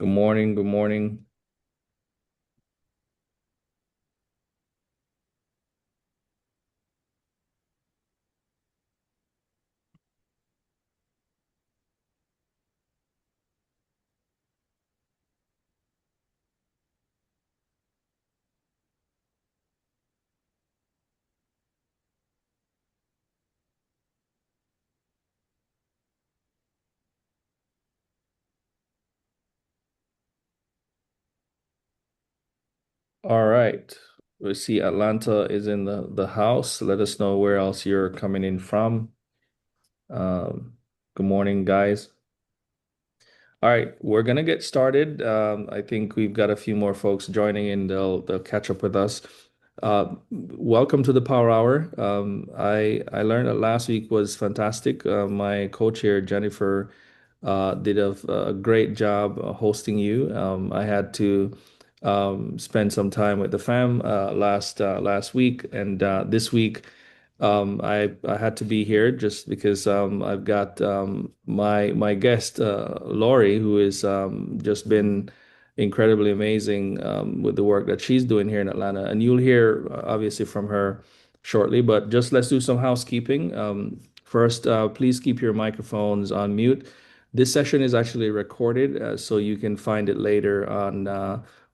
Good morning. Good morning. All right. We see Atlanta is in the house. Let us know where else you're coming in from. Um, Good morning, guys. All right, we're gonna get started. I think we've got a few more folks joining in. They'll catch up with us. Welcome to the Power Hour. I learned that last week was fantastic. My co-chair Jennifer did a great job hosting you. I had to spend some time with the fam last week, and this week. I had to be here just because I've got my guest Lori, who is just been incredibly amazing with the work that she's doing here in Atlanta, and you'll hear obviously from her shortly. But just let's do some housekeeping. First, please keep your microphones on mute. This session is actually recorded, so you can find it later on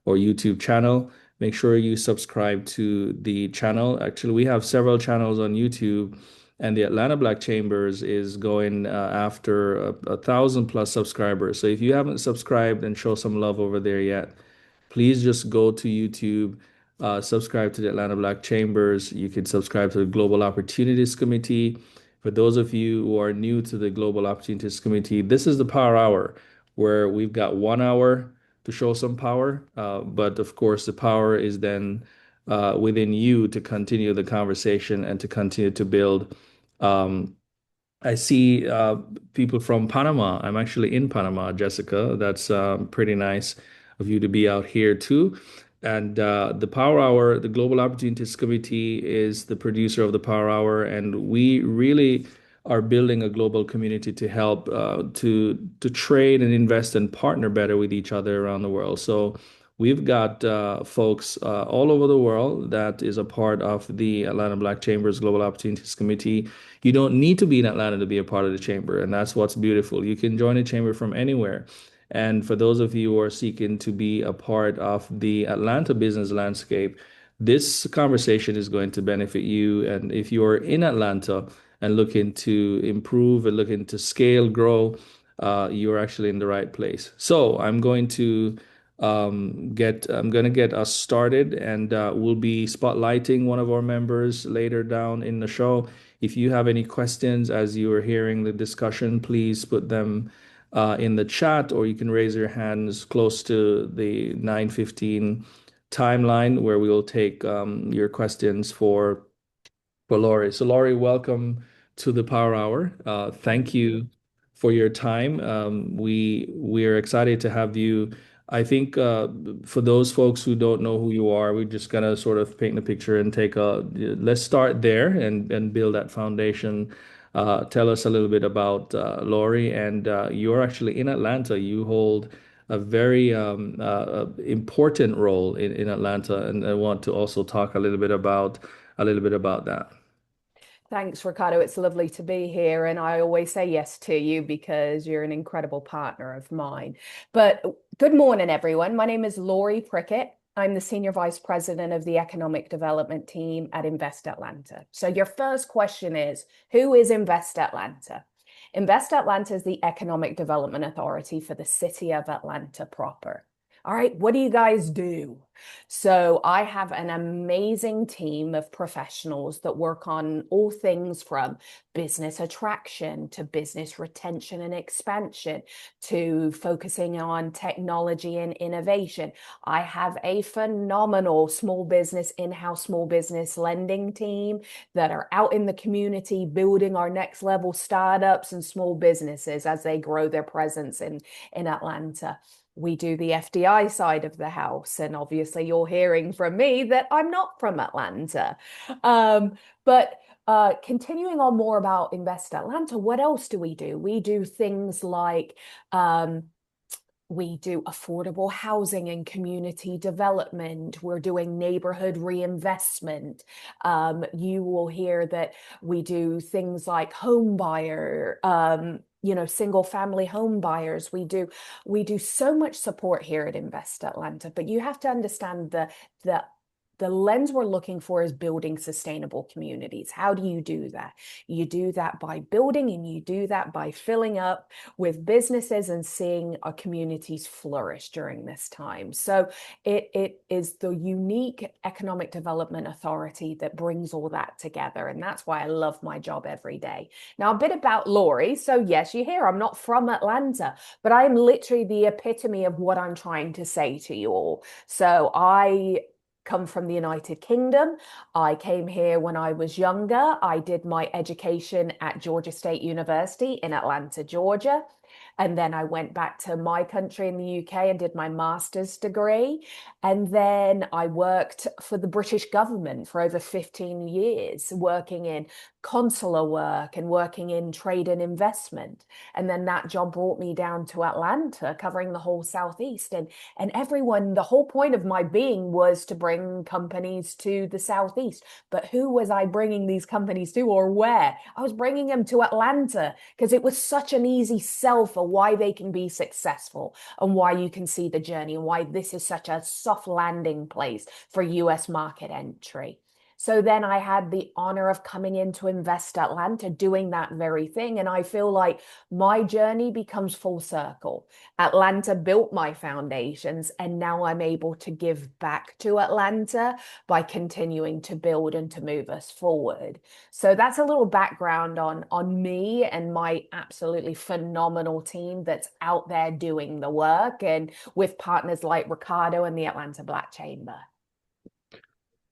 our YouTube channel. Make sure you subscribe to the channel. Actually, we have several channels on YouTube, and the Atlanta Black Chambers is going after a thousand plus subscribers. So if you haven't subscribed and show some love over there yet, please just go to YouTube, subscribe to the Atlanta Black Chambers. You can subscribe to the Global Opportunities Committee. For those of you who are new to the Global Opportunities Committee, this is the Power Hour, where we've got 1 hour to show some power. But of course, the power is then within you to continue the conversation and to continue to build. Um, I see people from Panama. I'm actually in Panama, Jessica. That's pretty nice of you to be out here too. And the Power Hour, the Global Opportunities Committee, is the producer of the Power Hour, and we really are building a global community to help to trade and invest and partner better with each other around the world. So we've got folks all over the world that is a part of the Atlanta Black Chambers Global Opportunities Committee. You don't need to be in Atlanta to be a part of the chamber, and that's what's beautiful. You can join a chamber from anywhere. And for those of you who are seeking to be a part of the Atlanta business landscape, this conversation is going to benefit you. And if you're in Atlanta and looking to improve and looking to scale, grow, you're actually in the right place. So I'm going to get us started, and we'll be spotlighting one of our members later down in the show. If you have any questions as you are hearing the discussion, please put them in the chat, or you can raise your hands close to the 9:15 timeline where we will take your questions for Laurie. So, Laurie, welcome to the Power Hour. Thank you for your time. We are excited to have you. I think for those folks who don't know who you are, we're just gonna sort of paint the picture and take a. Let's start there and build that foundation. Tell us a little bit about Laurie, and you're actually in Atlanta. You hold a very important role in Atlanta, and I want to also talk a little bit about that. Thanks, Ricardo. It's lovely to be here. And I always say yes to you because you're an incredible partner of mine. But good morning, everyone. My name is Laurie Prickett. I'm the Senior Vice President of the Economic Development Team at Invest Atlanta. So, your first question is, who is Invest Atlanta? Invest Atlanta is the Economic Development Authority for the city of Atlanta proper. All right, what do you guys do? So I have an amazing team of professionals that work on all things from business attraction to business retention and expansion to focusing on technology and innovation. I have a phenomenal small business, in-house small business lending team that are out in the community building our next level startups and small businesses as they grow their presence in Atlanta. We do the FDI side of the house. And obviously, you're hearing from me that I'm not from Atlanta. But continuing on more about Invest Atlanta, what else do? We do things like We do affordable housing and community development. We're doing neighborhood reinvestment. You will hear that we do things like home buyer, single family home buyers. We do so much support here at Invest Atlanta, but you have to understand the the lens we're looking for is building sustainable communities. How do you do that? You do that by building, and you do that by filling up with businesses and seeing our communities flourish during this time. So it is the unique economic development authority that brings all that together. And that's why I love my job every day. Now, a bit about Lori. So yes, you hear I'm not from Atlanta, but I am literally the epitome of what I'm trying to say to you all. So I come from the United Kingdom. I came here when I was younger. I did my education at Georgia State University in Atlanta, Georgia. And then I went back to my country in the UK and did my master's degree. And then I worked for the British government for over 15 years, working in consular work and working in trade and investment. And then that job brought me down to Atlanta, covering the whole Southeast. And everyone, the whole point of my being was to bring companies to the Southeast. But who was I bringing these companies to, or where? I was bringing them to Atlanta because it was such an easy sell for why they can be successful and why you can see the journey and why this is such a soft landing place for US market entry. So then I had the honor of coming in to Invest Atlanta, doing that very thing. And I feel like my journey becomes full circle. Atlanta built my foundations, and now I'm able to give back to Atlanta by continuing to build and to move us forward. So that's a little background on me and my absolutely phenomenal team that's out there doing the work, and with partners like Ricardo and the Atlanta Black Chamber.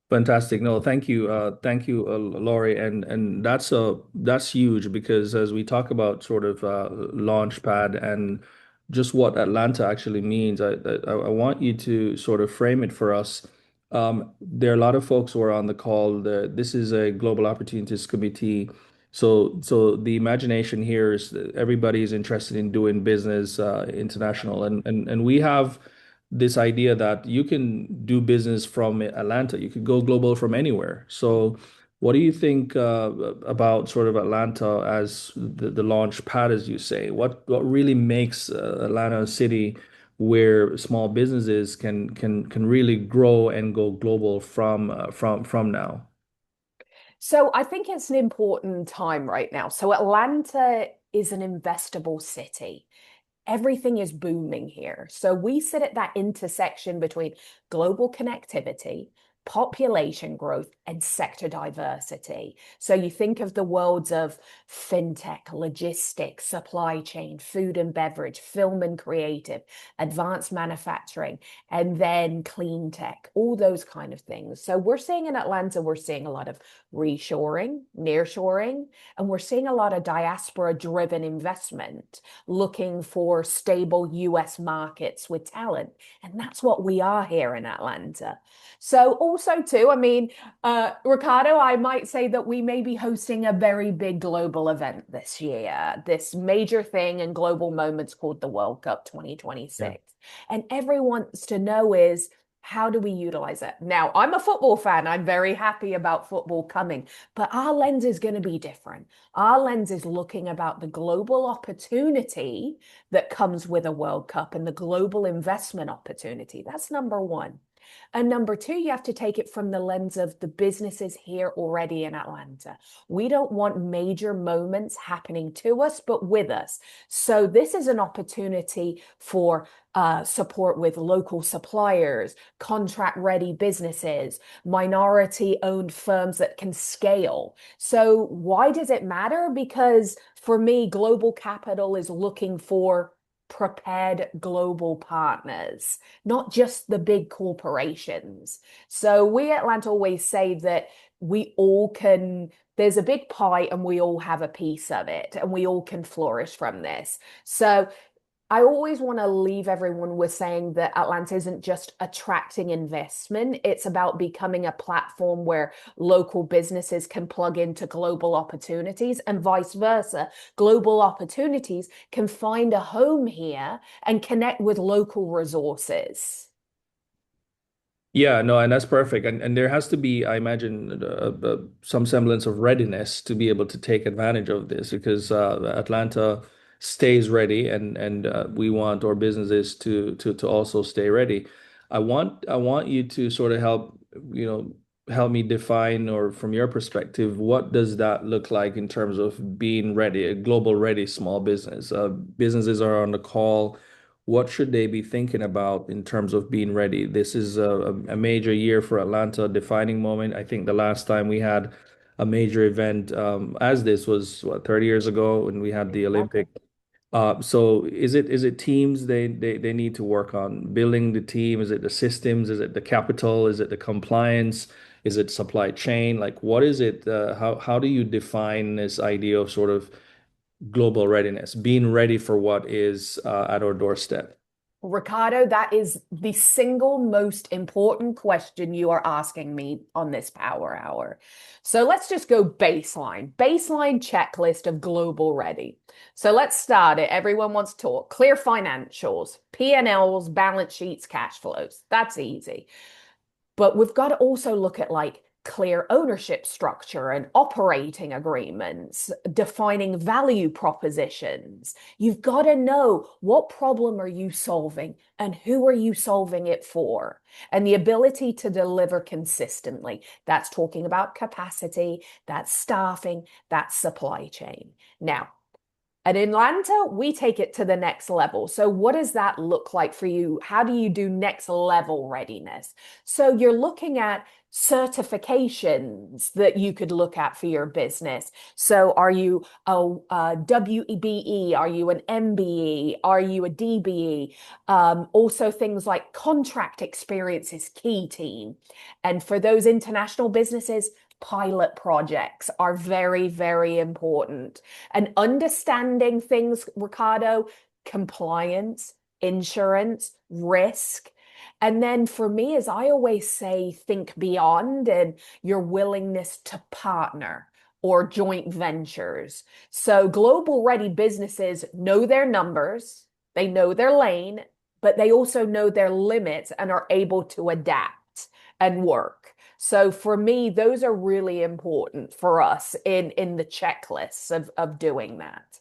Fantastic. No, thank you, Laurie, and that's huge because as we talk about sort of launchpad and just what Atlanta actually means, I want you to sort of frame it for us. There are a lot of folks who are on the call. This is a global opportunities committee, so the imagination here is that everybody is interested in doing business international, and we have this idea that you can do business from Atlanta. You could go global from anywhere. So, what do you think about sort of Atlanta as the launch pad, as you say? What really makes Atlanta a city where small businesses can really grow and go global from now? So I think it's an important time right now. So Atlanta is an investable city. Everything is booming here. So we sit at that intersection between global connectivity, population growth, and sector diversity. So you think of the worlds of fintech, logistics, supply chain, food and beverage, film and creative, advanced manufacturing, and then clean tech, all those kind of things. So we're seeing in Atlanta, we're seeing a lot of reshoring, nearshoring, and we're seeing a lot of diaspora driven investment looking for stable US markets with talent. And that's what we are here in Atlanta. So also too, I mean, Ricardo, I might say that we may be hosting a very big global event this year, this major thing and global moments called the World Cup Yeah. 2026. And everyone wants to know is, how do we utilize it? Now, I'm a football fan. I'm very happy about football coming, but our lens is going to be different. Our lens is looking about the global opportunity that comes with a World Cup and the global investment opportunity. That's number one. And number two, you have to take it from the lens of the businesses here already in Atlanta. We don't want major moments happening to us, but with us. So this is an opportunity for support with local suppliers, contract ready businesses, minority owned firms that can scale. So why does it matter? Because for me, global capital is looking for prepared global partners, not just the big corporations. So we at Atlanta always say that we all can, there's a big pie and we all have a piece of it and we all can flourish from this. So I always want to leave everyone with saying that Atlanta isn't just attracting investment. It's about becoming a platform where local businesses can plug into global opportunities and vice versa. Global opportunities can find a home here and connect with local resources. Yeah, no, and that's perfect. And there has to be, I imagine, some semblance of readiness to be able to take advantage of this because Atlanta stays ready, and we want our businesses to also stay ready. I want you to sort of help me define, or from your perspective, what does that look like in terms of being ready, a global ready small business? Businesses are on the call. What should they be thinking about in terms of being ready? This is a major year for Atlanta, defining moment. I think the last time we had a major event as this was what, 30 years ago when we had the Exactly. Olympic. So is it teams they need to work on building the team? Is it the systems? Is it the capital? Is it the compliance? Is it supply chain? Like what is it? How do you define this idea of sort of global readiness, being ready for what is at our doorstep? Ricardo, that is the single most important question you are asking me on this Power Hour. So let's just go baseline checklist of global ready. So let's start it. Everyone wants to talk. Clear financials, P&Ls, balance sheets, cash flows. That's easy. But we've got to also look at like clear ownership structure and operating agreements, defining value propositions. You've got to know what problem are you solving and who are you solving it for? And the ability to deliver consistently. That's talking about capacity, that's staffing, that's supply chain. Now, at Atlanta, we take it to the next level. So, what does that look like for you? How do you do next level readiness? So, you're looking at certifications that you could look at for your business. So, are you a WBE? Are you an MBE? Are you a DBE? Also, things like contract experience is key, team. And for those international businesses, pilot projects are very, very important. And understanding things, Ricardo, compliance, insurance, risk. And then for me, as I always say, think beyond and your willingness to partner or joint ventures. So global ready businesses know their numbers, they know their lane, but they also know their limits and are able to adapt and work. So for me, those are really important for us in the checklists of doing that.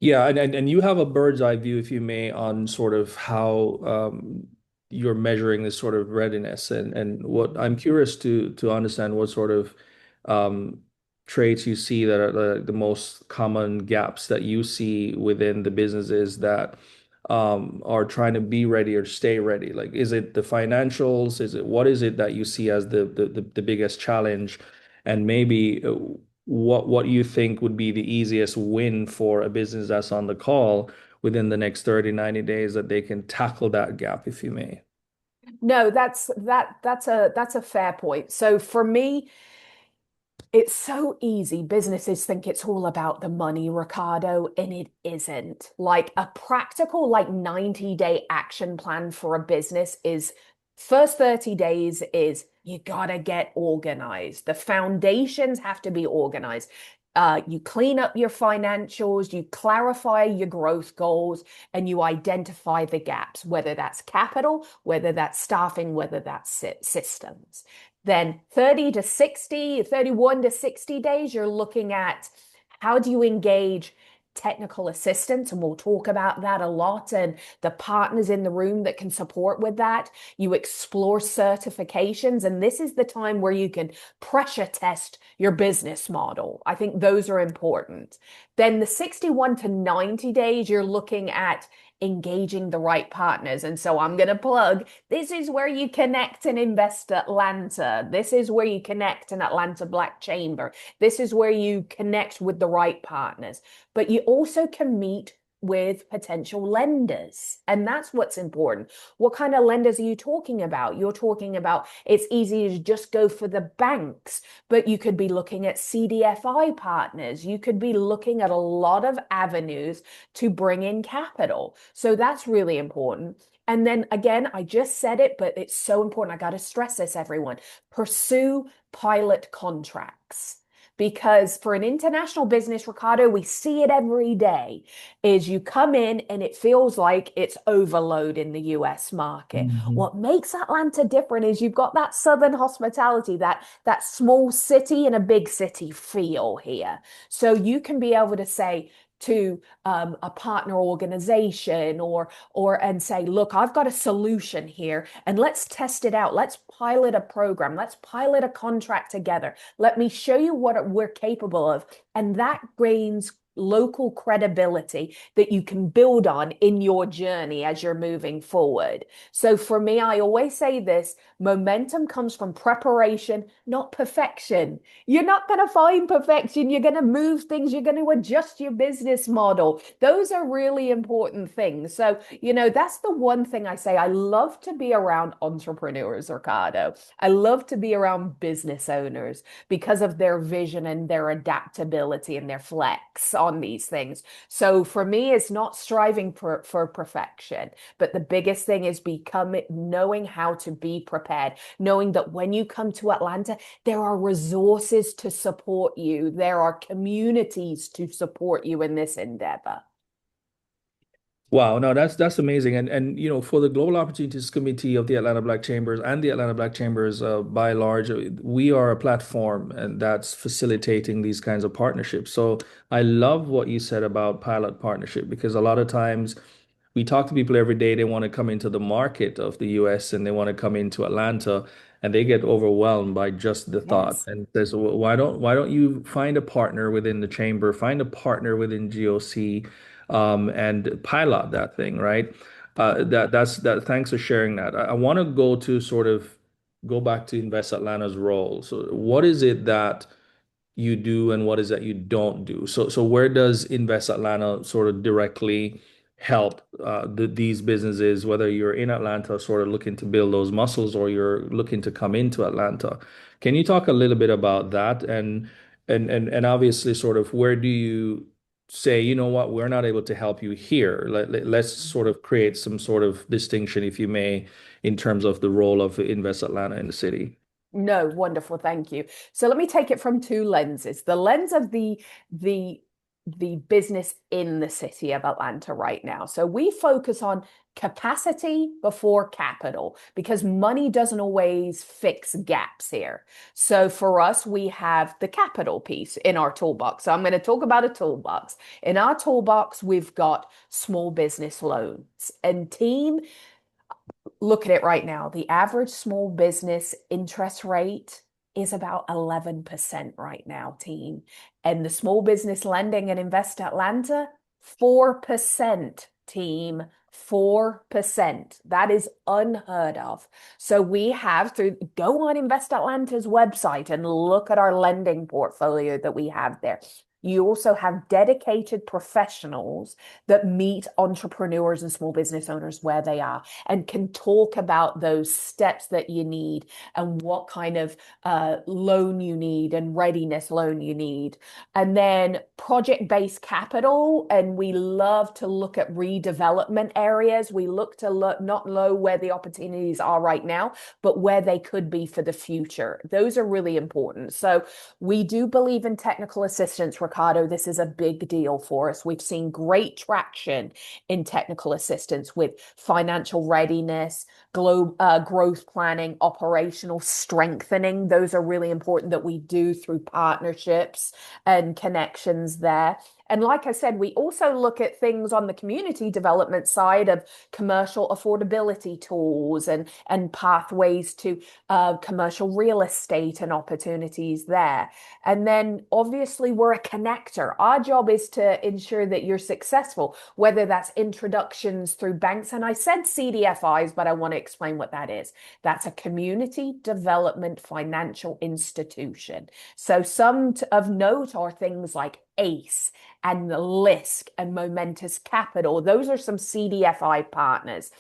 Yeah, and you have a bird's eye view, if you may, on sort of how you're measuring this sort of readiness, and what I'm curious to understand what sort of um, traits you see that are the most common gaps that you see within the businesses that are trying to be ready or stay ready. Like, is it the financials? Is it what is it that you see as the biggest challenge? And maybe what you think would be the easiest win for a business that's on the call within the next 30, 90 days that they can tackle that gap, if you may. No, that's a fair point. So for me, it's so easy. Businesses think it's all about the money, Ricardo, and it isn't. Like a practical, like 90-day action plan for a business is first 30 days is you gotta get organized. The foundations have to be organized. You clean up your financials, you clarify your growth goals, and you identify the gaps, whether that's capital, whether that's staffing, whether that's systems. Then 30 to 60, 31 to 60 days, you're looking at how do you engage technical assistance, and we'll talk about that a lot, and the partners in the room that can support with that. You explore certifications, and this is the time where you can pressure test your business model. I think those are important. Then the 61 to 90 days, you're looking at engaging the right partners. And so I'm going to plug this is where you connect and invest Atlanta. This is where you connect an Atlanta Black Chamber. This is where you connect with the right partners. But you also can meet with potential lenders. And that's what's important. What kind of lenders are you talking about? You're talking about it's easy to just go for the banks, but you could be looking at CDFI partners. You could be looking at a lot of avenues to bring in capital. So that's really important. And then again, I just said it, but it's so important. I got to stress this, everyone. Pursue pilot contracts. Because for an international business, Ricardo, we see it every day, is you come in and it feels like it's overload in the US market. Mhm. What makes Atlanta different is you've got that Southern hospitality, that small city and a big city feel here. So you can be able to say, to a partner organization or and say, look, I've got a solution here and let's test it out. Let's pilot a program. Let's pilot a contract together. Let me show you what we're capable of. And that gains local credibility that you can build on in your journey as you're moving forward. So for me, I always say this, momentum comes from preparation, not perfection. You're not going to find perfection. You're going to move things. You're going to adjust your business model. Those are really important things. So, that's the one thing I say. I love to be around entrepreneurs, Ricardo. I love to be around business owners because of their vision and their adaptability and their flex on these things. So for me, it's not striving for perfection, but the biggest thing is knowing how to be prepared, knowing that when you come to Atlanta, there are resources to support you. There are communities to support you in this endeavor. Wow, no, that's amazing. And for the Global Opportunities Committee of the Atlanta Black Chambers and the Atlanta Black Chambers by large, we are a platform and that's facilitating these kinds of partnerships. So I love what you said about pilot partnership because a lot of times we talk to people every day, they want to come into the market of the US and they want to come into Atlanta and they get overwhelmed by just the thought Yes. and says, "Well, why don't you find a partner within the chamber, find a partner within GOC and pilot that thing, right?" That. Thanks for sharing that. I want to go to sort of go back to Invest Atlanta's role. So, what is it that you do and what is that you don't do? So where does Invest Atlanta sort of directly help these businesses, whether you're in Atlanta, sort of looking to build those muscles, or you're looking to come into Atlanta? Can you talk a little bit about that and obviously sort of where do you say, you know what, we're not able to help you here. Let's sort of create some sort of distinction, if you may, in terms of the role of Invest Atlanta in the city. No, wonderful, thank you. So let me take it from two lenses. The lens of the the business in the city of Atlanta right now. So we focus on capacity before capital because money doesn't always fix gaps here. So for us, we have the capital piece in our toolbox. So I'm going to talk about a toolbox. In our toolbox, we've got small business loans. And team, look at it right now. The average small business interest rate is about 11% right now, team. And the small business lending and Invest Atlanta, 4%, team. 4%. That is unheard of. So we have go on Invest Atlanta's website and look at our lending portfolio that we have there. You also have dedicated professionals that meet entrepreneurs and small business owners where they are and can talk about those steps that you need and what kind of loan you need and readiness loan you need. And then project-based capital, and we love to look at redevelopment areas. We look to look not know where the opportunities are right now, but where they could be for the future. Those are really important. So we do believe in technical assistance, Ricardo. This is a big deal for us. We've seen great traction in technical assistance with financial readiness, growth planning, operational strengthening. Those are really important that we do through partnerships and connections there. And like I said, we also look at things on the community development side of commercial affordability tools and pathways to commercial real estate and opportunities there. And then obviously we're a connector. Our job is to ensure that you're successful, whether that's introductions through banks. And I said CDFIs, but I want to explain what that is. That's a community development financial institution. So some of note are things like ACE and Lisk and Momentous Capital. Those are some CDFI partners.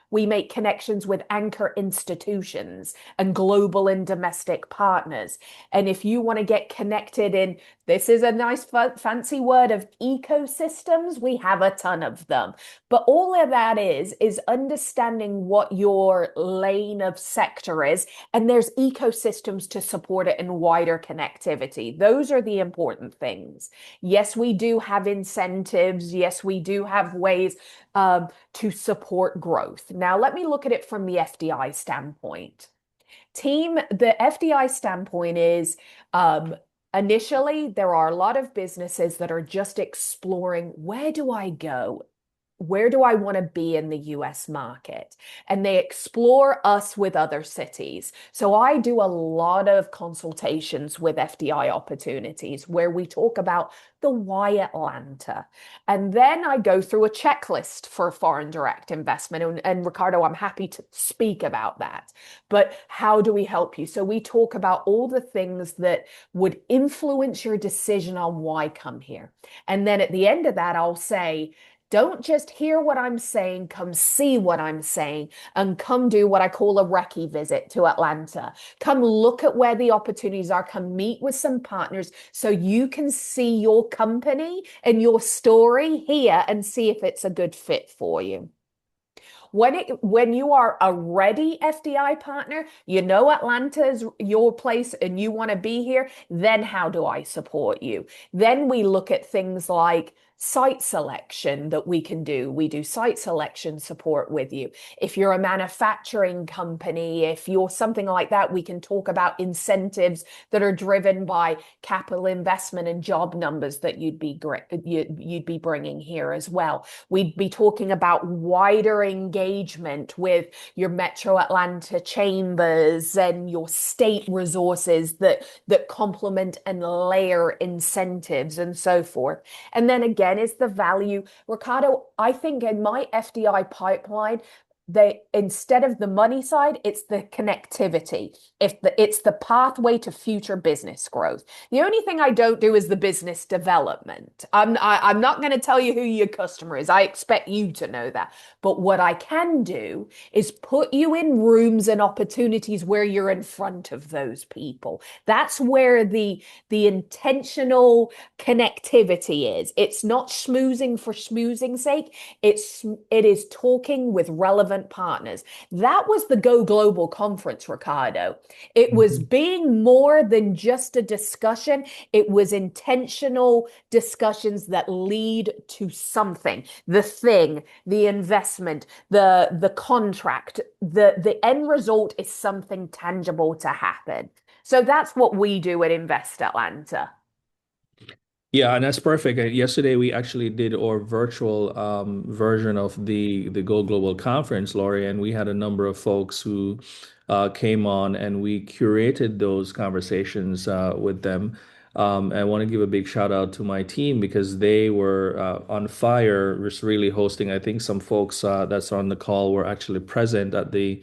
We make connections with anchor institutions and global and domestic partners. And if you want to get connected in, this is a nice fancy word of ecosystems, we have a ton of them. But all of that is understanding what your lane of sector is, and there's ecosystems to support it and wider connectivity. Those are the important things. Yes, we do have incentives. Yes, we do have ways to support growth. Now, let me look at it from the FDI standpoint. The FDI standpoint is initially, there are a lot of businesses that are just exploring, where do I go? Where do I want to be in the US market? And they explore us with other cities. So I do a lot of consultations with FDI opportunities where we talk about the why Atlanta. And then I go through a checklist for foreign direct investment. And Ricardo, I'm happy to speak about that. But how do we help you? So we talk about all the things that would influence your decision on why come here. And then at the end of that, I'll say, don't just hear what I'm saying, come see what I'm saying, and come do what I call a recce visit to Atlanta. Come look at where the opportunities are, come meet with some partners so you can see your company and your story here and see if it's a good fit for you. When you are a ready FDI partner, you know Atlanta is your place and you want to be here, then how do I support you? Then we look at things like site selection that we can do. We do site selection support with you. If you're a manufacturing company, if you're something like that, we can talk about incentives that are driven by capital investment and job numbers that you'd be bringing here as well. We'd be talking about wider engagement with your Metro Atlanta chambers and your state resources that complement and layer incentives and so forth. And then again, is the value. Ricardo, I think in my FDI pipeline, they instead of the money side, it's the connectivity. It's the pathway to future business growth. The only thing I don't do is the business development. I'm not going to tell you who your customer is. I expect you to know that. But what I can do is put you in rooms and opportunities where you're in front of those people. That's where the intentional connectivity is. It's not schmoozing for schmoozing sake. It is talking with relevant partners. That was the Go Global conference, Ricardo. It was Mhm. being more than just a discussion. It was intentional discussions that lead to something, the thing, the investment, the contract, the end result is something tangible to happen. So that's what we do at Invest Atlanta. Yeah, and that's perfect. Yesterday we actually did our virtual version of the Go Global conference, Laurie, and we had a number of folks who came on, and we curated those conversations with them. I want to give a big shout out to my team because they were on fire, just really hosting. I think some folks that's on the call were actually present at the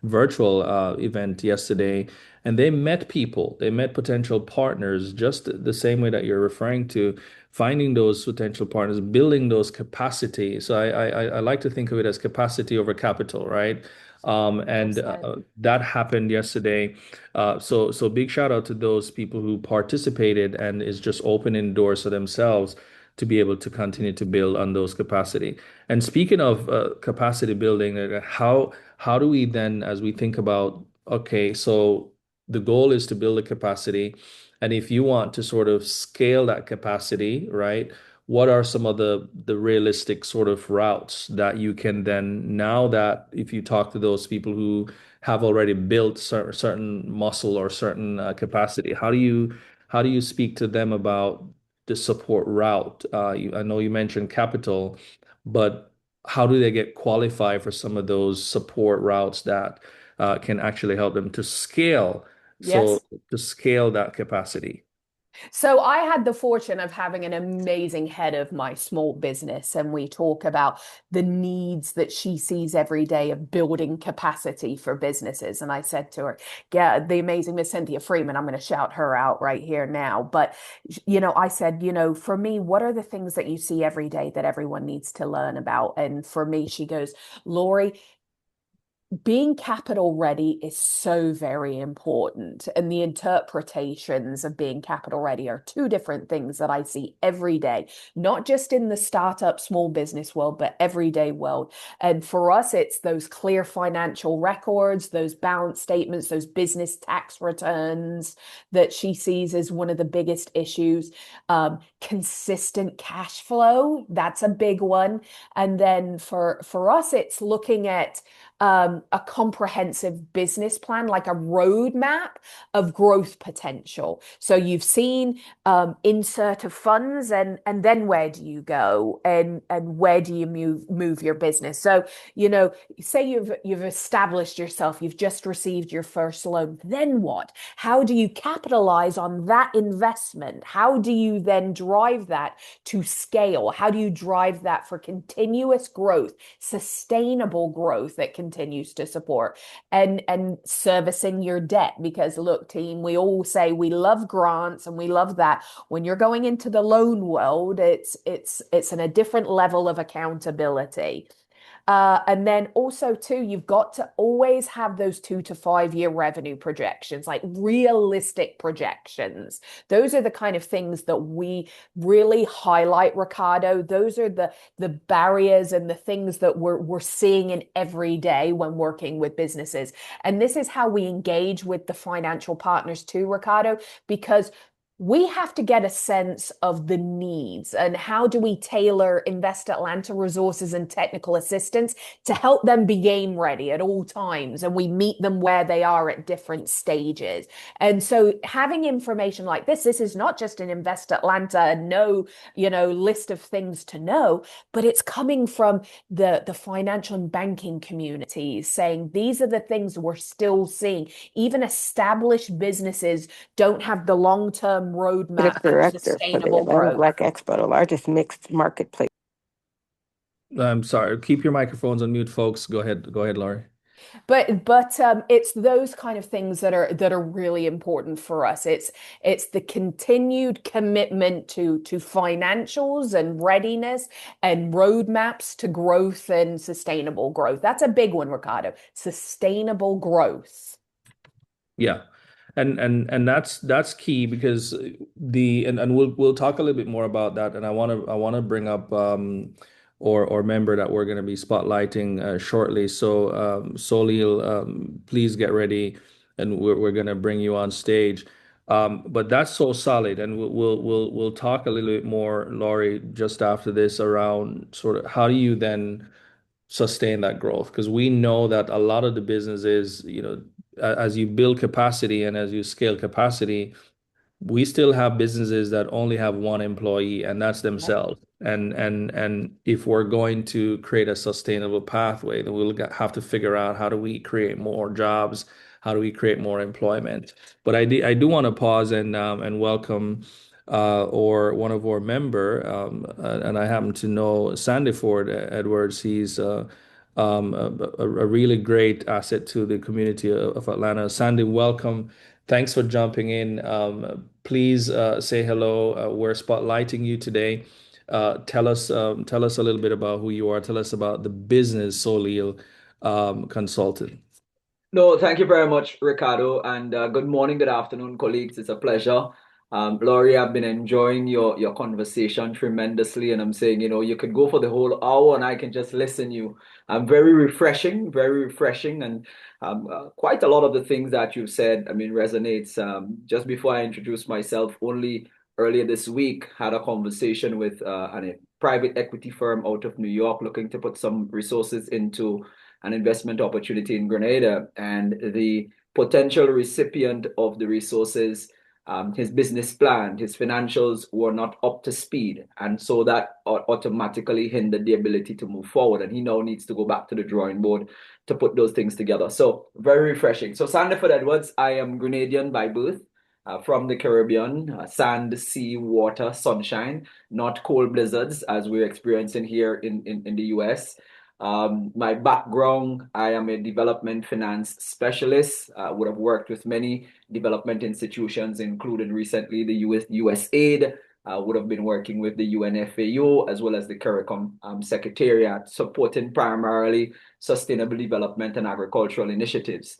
virtual event yesterday, and they met people, they met potential partners, just the same way that you're referring to, finding those potential partners, building those capacity. So I like to think of it as capacity over capital, right? Well And said. that happened yesterday. So big shout out to those people who participated and is just opening doors for themselves to be able to continue to build on those capacity. And speaking of capacity building, how do we then, as we think about, okay, so the goal is to build a capacity, and if you want to sort of scale that capacity, right? What are some of the realistic sort of routes that you can then, now that if you talk to those people who have already built certain muscle or certain capacity, how do you speak to them about the support route? I know you mentioned capital, but how do they get qualified for some of those support routes that can actually help them to scale? So Yes. to scale that capacity. So I had the fortune of having an amazing head of my small business, and we talk about the needs that she sees every day of building capacity for businesses. And I said to her, yeah, the amazing Miss Cynthia Freeman, I'm going to shout her out right here now. But, I said, for me, what are the things that you see every day that everyone needs to learn about? And for me, she goes, Lori, being capital ready is so very important. And the interpretations of being capital ready are two different things that I see every day, not just in the startup small business world, but everyday world. And for us, it's those clear financial records, those balance statements, those business tax returns that she sees as one of the biggest issues. Consistent cash flow, that's a big one. And then for us, it's looking at a comprehensive business plan, like a roadmap of growth potential. So you've seen insert of funds, and then where do you go, and where do you move your business? So say you've established yourself, you've just received your first loan. Then what? How do you capitalize on that investment? How do you then drive that to scale? How do you drive that for continuous growth, sustainable growth that continues to support and servicing your debt? Because look, team, we all say we love grants and we love that. When you're going into the loan world, it's in a different level of accountability. And then also too, you've got to always have those 2 to 5 year revenue projections, like realistic projections. Those are the kind of things that we really highlight, Ricardo. Those are the barriers and the things that we're seeing in every day when working with businesses. And this is how we engage with the financial partners too, Ricardo, because we have to get a sense of the needs and how do we tailor Invest Atlanta resources and technical assistance to help them be game ready at all times. And we meet them where they are at different stages. And so having information like this is not just an Invest Atlanta list of things to know, but it's coming from the financial and banking communities saying these are the things we're still seeing. Even established businesses don't have the long-term roadmap Executive for Director for the sustainable Atlanta growth. Black Expo, the largest mixed marketplace. I'm sorry. Keep your microphones on mute, folks. Go ahead. Go ahead, Laurie. But it's those kind of things that are really important for us. It's the continued commitment to financials and readiness and roadmaps to growth and sustainable growth. That's a big one, Ricardo. Sustainable growth. Yeah. And that's key because and we'll talk a little bit more about that. And I want to bring up or member that we're going to be spotlighting shortly. So Solil, please get ready, and we're going to bring you on stage. But that's so solid, and we'll talk a little bit more, Laurie, just after this around sort of how do you then sustain that growth? Because we know that a lot of the businesses, as you build capacity and as you scale capacity, we still have businesses that only have one employee, and that's themselves. And if we're going to create a sustainable pathway, then have to figure out how do we create more jobs, how do we create more employment. But I do want to pause and welcome or one of our member, and I happen to know Sandy Ford Edwards. He's a really great asset to the community of Atlanta. Sandy, welcome. Thanks for jumping in. Please say hello. We're spotlighting you today. Tell us a little bit about who you are. Tell us about the business Solil Consultant. No, thank you very much, Ricardo, and good morning, good afternoon, colleagues. It's a pleasure. Laurie, I've been enjoying your conversation tremendously, and I'm saying, you could go for the whole hour, and I can just listen you. Very refreshing, and quite a lot of the things that you've said, I mean, resonates. Just before I introduce myself, only earlier this week, had a conversation with a private equity firm out of New York looking to put some resources into an investment opportunity in Grenada, and the potential recipient of the resources, his business plan, his financials were not up to speed. And so that automatically hindered the ability to move forward. And he now needs to go back to the drawing board to put those things together. So very refreshing. So Sandiford Edwards, I am Grenadian by birth. from the Caribbean, sand, sea, water, sunshine, not cold blizzards as we're experiencing here in the US. My background, I am a development finance specialist. Would have worked with many development institutions, including recently the USAID. Would have been working with the UNFAO as well as the CARICOM Secretariat, supporting primarily sustainable development and agricultural initiatives.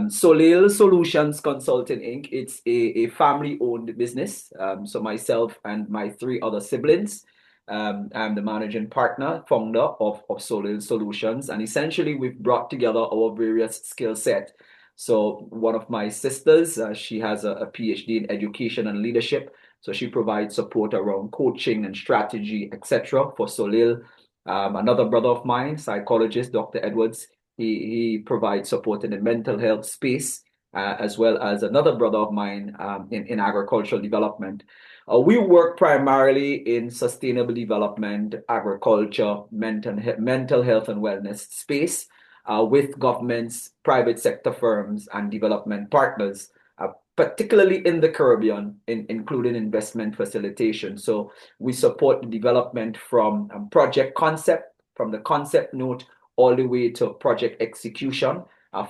Solil Solutions Consulting Inc. It's a family-owned business. So myself and my three other siblings, I'm the managing partner, founder of Solil Solutions, and essentially we've brought together our various skill set. So one of my sisters, she has a PhD in education and leadership. So she provides support around coaching and strategy, etc. for Solil. Another brother of mine, psychologist, Dr. Edwards, he provides support in the mental health space, as well as another brother of mine in agricultural development. We work primarily in sustainable development, agriculture, mental health and wellness space with governments, private sector firms, and development partners, particularly in the Caribbean, including investment facilitation. So we support the development from project concept, from the concept note all the way to project execution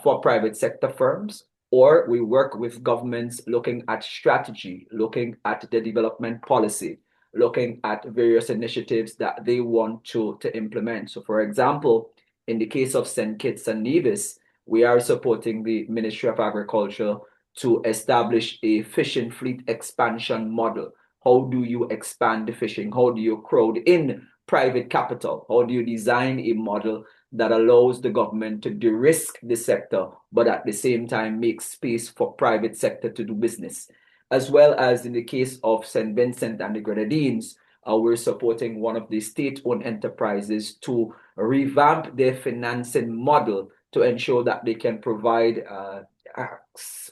for private sector firms, or we work with governments looking at strategy, looking at the development policy, looking at various initiatives that they want to implement. So for example, in the case of St. Kitts and Nevis, we are supporting the Ministry of Agriculture to establish a fishing fleet expansion model. How do you expand the fishing? How do you crowd in private capital? How do you design a model that allows the government to de-risk the sector, but at the same time make space for private sector to do business? As well as in the case of St. Vincent and the Grenadines, we're supporting one of the state-owned enterprises to revamp their financing model to ensure that they can provide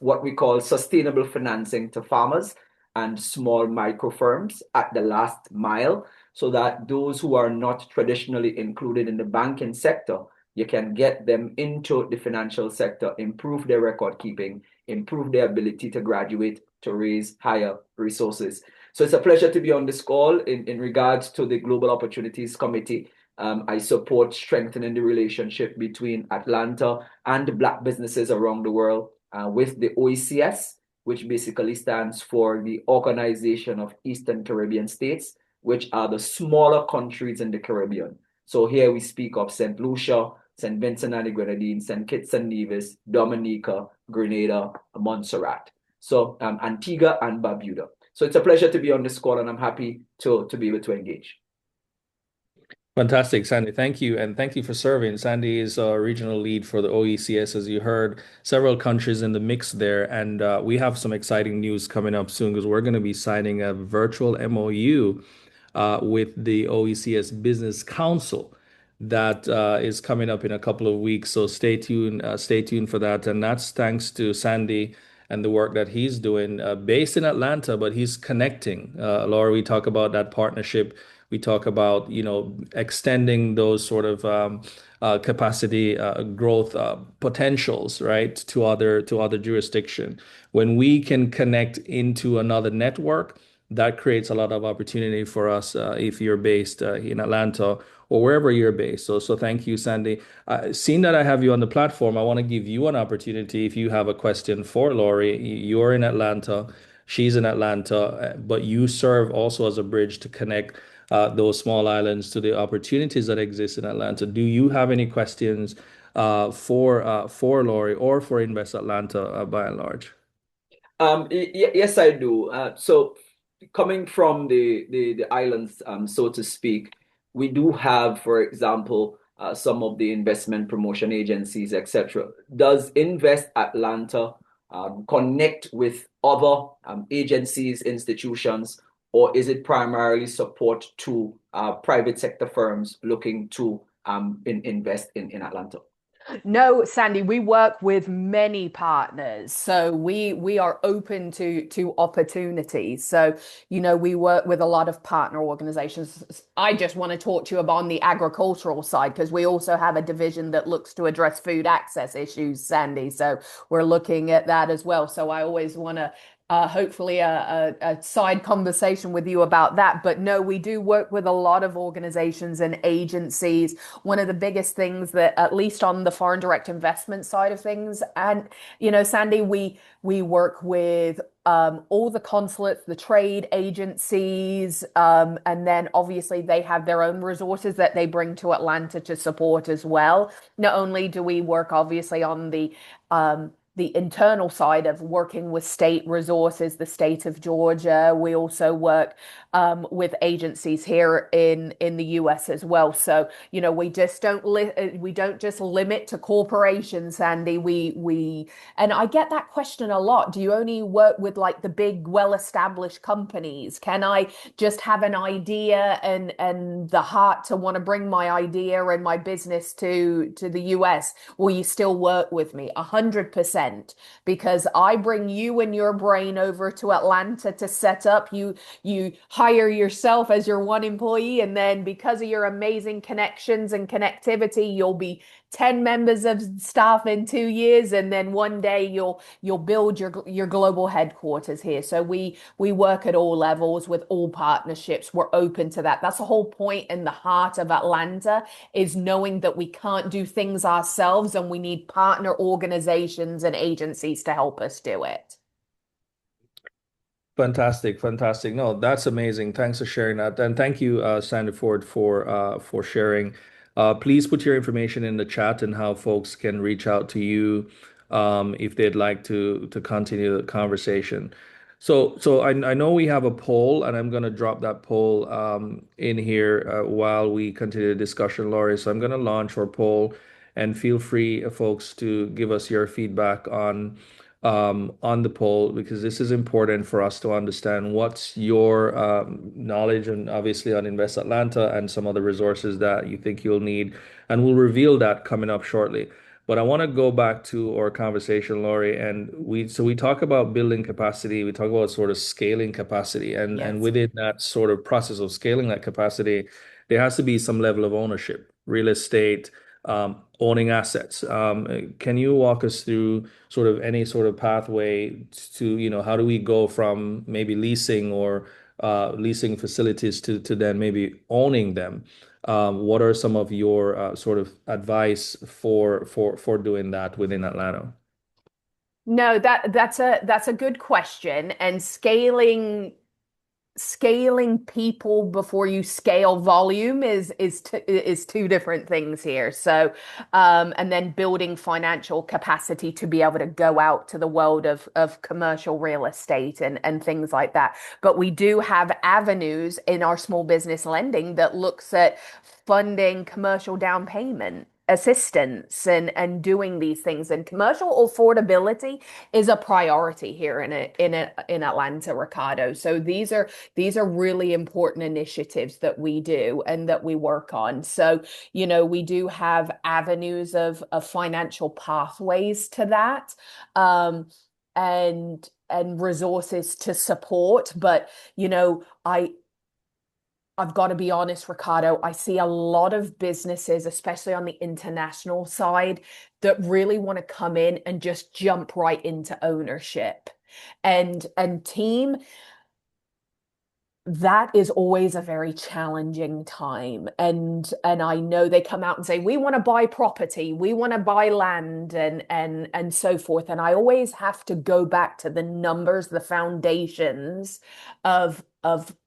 what we call sustainable financing to farmers and small micro firms at the last mile, so that those who are not traditionally included in the banking sector, you can get them into the financial sector, improve their record keeping, improve their ability to graduate, to raise higher resources. So it's a pleasure to be on this call in regards to the Global Opportunities Committee. I support strengthening the relationship between Atlanta and Black businesses around the world with the OECS, which basically stands for the Organization of Eastern Caribbean States, which are the smaller countries in the Caribbean. So here we speak of St. Lucia, St. Vincent and the Grenadines, St. Kitts and Nevis, Dominica, Grenada, Montserrat. So Antigua and Barbuda. So it's a pleasure to be on this call, and I'm happy to be able to engage. Fantastic, Sandy. Thank you. And thank you for serving. Sandy is a regional lead for the OECS, as you heard, several countries in the mix there. And we have some exciting news coming up soon because we're going to be signing a virtual MOU with the OECS Business Council that is coming up in a couple of weeks. So stay tuned for that. And that's thanks to Sandy and the work that he's doing based in Atlanta, but he's connecting. Laura, we talk about that partnership. We talk about, extending those sort of capacity growth potentials, right, to other jurisdiction. When we can connect into another network, that creates a lot of opportunity for us if you're based in Atlanta or wherever you're based. So thank you, Sandy. Seeing that I have you on the platform, I want to give you an opportunity if you have a question for Lori. You're in Atlanta, she's in Atlanta, but you serve also as a bridge to connect those small islands to the opportunities that exist in Atlanta. Do you have any questions for Lori or for Invest Atlanta by and large? Yes, I do. So coming from the islands, so to speak, we do have, for example, some of the investment promotion agencies, etc. Does Invest Atlanta connect with other agencies, institutions, or is it primarily support to private sector firms looking to invest in Atlanta? No, Sandy, we work with many partners, so we are open to opportunities. So, we work with a lot of partner organizations. I just want to talk to you about on the agricultural side because we also have a division that looks to address food access issues, Sandy. So we're looking at that as well. So I always want to hopefully a side conversation with you about that. But no, we do work with a lot of organizations and agencies. One of the biggest things that, at least on the foreign direct investment side of things, and Sandy, we work with all the consulates, the trade agencies, and then obviously they have their own resources that they bring to Atlanta to support as well. Not only do we work obviously on the internal side of working with state resources, the state of Georgia. We also work with agencies here in the US as well. So, we just don't just limit to corporations, Sandy. And I get that question a lot. Do you only work with like the big, well-established companies? Can I just have an idea and the heart to want to bring my idea and my business to the US? Will you still work with me? 100%. Because I bring you and your brain over to Atlanta to set up. You hire yourself as your one employee, and then because of your amazing connections and connectivity, you'll be 10 members of staff in 2 years, and then one day you'll build your global headquarters here. So we work at all levels with all partnerships. We're open to that. That's the whole point in the heart of Atlanta, is knowing that we can't do things ourselves and we need partner organizations and agencies to help us do it. Fantastic, fantastic. No, that's amazing. Thanks for sharing that, and thank you, Sandy Ford, for sharing. Please put your information in the chat and how folks can reach out to you if they'd like to continue the conversation. So I know we have a poll, and I'm going to drop that poll in here while we continue the discussion, Laurie. So I'm going to launch our poll, and feel free, folks, to give us your feedback on the poll, because this is important for us to understand what's your knowledge, and obviously on Invest Atlanta and some other resources that you think you'll need. And we'll reveal that coming up shortly. But I want to go back to our conversation, Laurie, and we talk about building capacity, we talk about sort of scaling capacity, and Yes. within that sort of process of scaling that capacity, there has to be some level of ownership, real estate, owning assets. Can you walk us through sort of any sort of pathway to, how do we go from maybe leasing or leasing facilities to then maybe owning them? What are some of your sort of advice for doing that within Atlanta? No, that's a good question. And scaling people before you scale volume is two different things here. So and then building financial capacity to be able to go out to the world of commercial real estate and things like that. But we do have avenues in our small business lending that looks at funding commercial down payment assistance and doing these things, and commercial affordability is a priority here in Atlanta, Ricardo. So these are really important initiatives that we do and that we work on. So, we do have avenues of financial pathways to that, and resources to support. But, I've got to be honest, Ricardo, I see a lot of businesses, especially on the international side, that really want to come in and just jump right into ownership. And team, that is always a very challenging time. And I know they come out and say, we want to buy property, we want to buy land and so forth. And I always have to go back to the numbers, the foundations of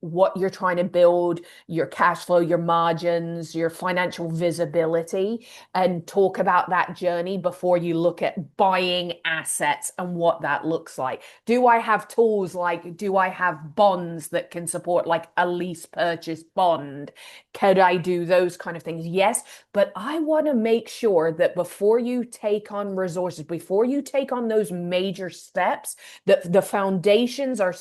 what you're trying to build, your cash flow, your margins, your financial visibility, and talk about that journey before you look at buying assets and what that looks like. Do I have tools, like do I have bonds that can support like a lease purchase bond? Could I do those kind of things? Yes, but I want to make sure that before you take on resources, before you take on those major steps, that the foundations are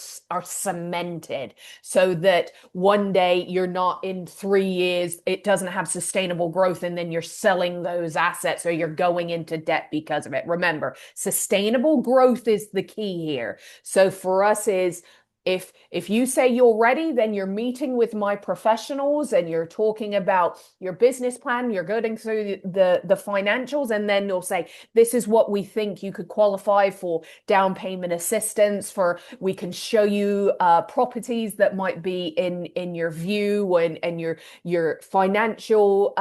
cemented, so that one day you're not, in 3 years, it doesn't have sustainable growth, and then you're selling those assets or you're going into debt because of it. Remember, sustainable growth is the key here. So for us is If you say you're ready, then you're meeting with my professionals and you're talking about your business plan, you're going through the financials, and then you'll say, this is what we think you could qualify for down payment assistance for. We can show you properties that might be in your view and your financial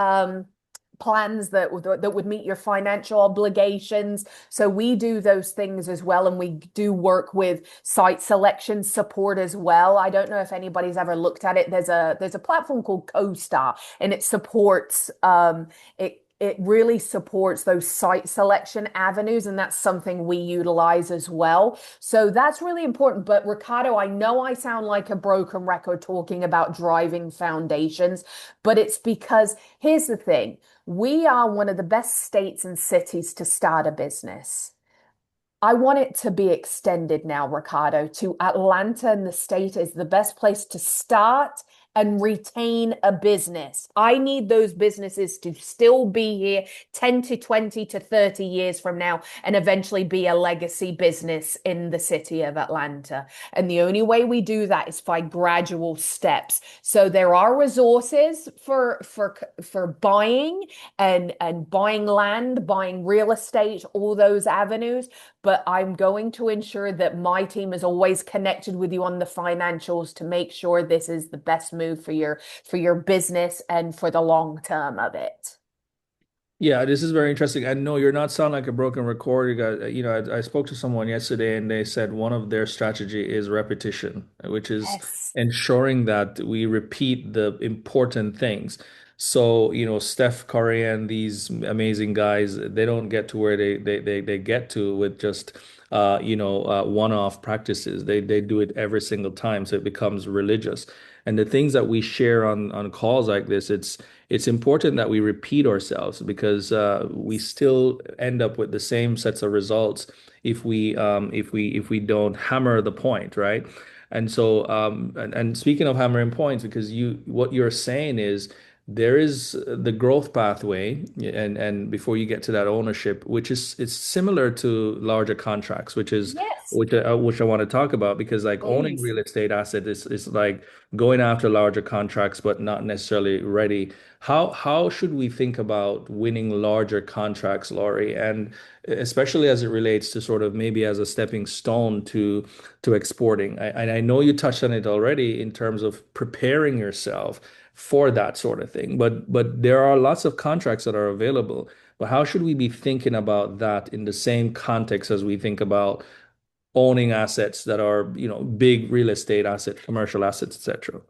plans that would meet your financial obligations. So we do those things as well, and we do work with site selection support as well. I don't know if anybody's ever looked at it. There's a platform called CoStar, and it supports it really supports those site selection avenues, and that's something we utilize as well. So that's really important. But Ricardo, I know I sound like a broken record talking about driving foundations, but it's because here's the thing. We are one of the best states and cities to start a business. I want it to be extended now, Ricardo, to Atlanta, and the state is the best place to start and retain a business. I need those businesses to still be here 10 to 20 to 30 years from now and eventually be a legacy business in the city of Atlanta. And the only way we do that is by gradual steps. So there are resources for buying and buying land, buying real estate, all those avenues. But I'm going to ensure that my team is always connected with you on the financials to make sure this is the best move for your business and for the long term of it. Yeah, this is very interesting. I know you're not sound like a broken record. I spoke to someone yesterday and they said one of their strategy is repetition, which is Yes. ensuring that we repeat the important things. So, Steph Curry and these amazing guys, they don't get to where they get to with just one-off practices. They do it every single time, so it becomes religious. And the things that we share on calls like this, it's important that we repeat ourselves because we still end up with the same sets of results if we don't hammer the point, right? And so and speaking of hammering points, because what you're saying is there is the growth pathway and before you get to that ownership, which is it's similar to larger contracts, Yes, which I want to talk about because like owning please. real estate asset is like going after larger contracts but not necessarily ready. How should we think about winning larger contracts, Laurie, and especially as it relates to sort of maybe as a stepping stone to exporting? And I know you touched on it already in terms of preparing yourself for that sort of thing, but there are lots of contracts that are available. But how should we be thinking about that in the same context as we think about owning assets that are, big real estate assets, commercial assets, etc.?